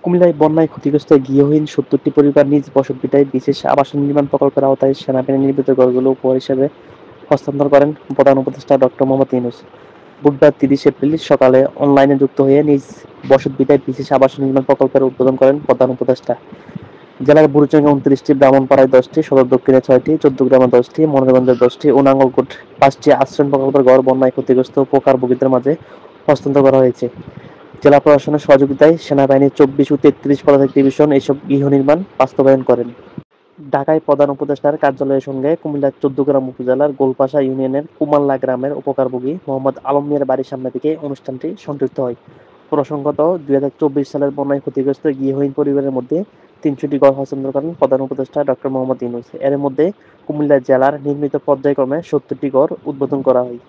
কুমিল্লায় বন্যায় ক্ষতিগ্রস্ত গৃহহীন ৭০টি পরিবার নিজ বসতভিটায় বিশেষ আবাসন নির্মাণ প্রকল্পের আওতায় সেনাবাহিনী নির্মিত ঘরগুলো উপহার হিসেবে হস্তান্তর করেন প্রধান উপদেষ্টা ডক্টর মোহাম্মদ ইউনূস। বুধবার ৩০ এপ্রিল সকালে অনলাইনে যুক্ত হয়ে নিজ বসতভিটায় বিশেষ আবাসন নির্মাণ প্রকল্পের উদ্বোধন করেন প্রধান উপদেষ্টা। জেলার বুড়িচঙ্গে ২৯টি, ব্রাহ্মণপাড়ায় ১০টি, সদর দক্ষিণে ৬টি, চৌদ্দগ্রামে 10টি, মনোরগঞ্জে 10টি ও নাঙ্গলকোট ৫টি আশ্রয় প্রকল্পের ঘর বন্যায় ক্ষতিগ্রস্ত উপকারভোগীদের মাঝে হস্তান্তর করা হয়েছে। জেলা প্রশাসনের সহযোগিতায় সেনাবাহিনীর ২৪ ও ৩৩ পদাতিক ডিভিশন এসব গৃহ নির্মাণ বাস্তবায়ন করেন। ঢাকায় প্রধান উপদেষ্টার কার্যালয়ের সঙ্গে কুমিল্লার চৌদ্দগ্রাম উপজেলার গোলপাশা ইউনিয়নের কুমাল্লা গ্রামের উপকারভোগী মোহাম্মদ আলম মিয়ার বাড়ির সামনে থেকে অনুষ্ঠানটি সংযুক্ত হয়। প্রসঙ্গত, ২০২৪ সালের বন্যায় ক্ষতিগ্রস্ত গৃহহীন পরিবারের মধ্যে ৩০০টি ঘর হস্তান্তর করেন প্রধান উপদেষ্টা ডক্টর মোহাম্মদ ইউনূস। এর মধ্যে কুমিল্লা জেলার নির্মিত পর্যায়ক্রমে ৭০টি ঘর উদ্বোধন করা হয়।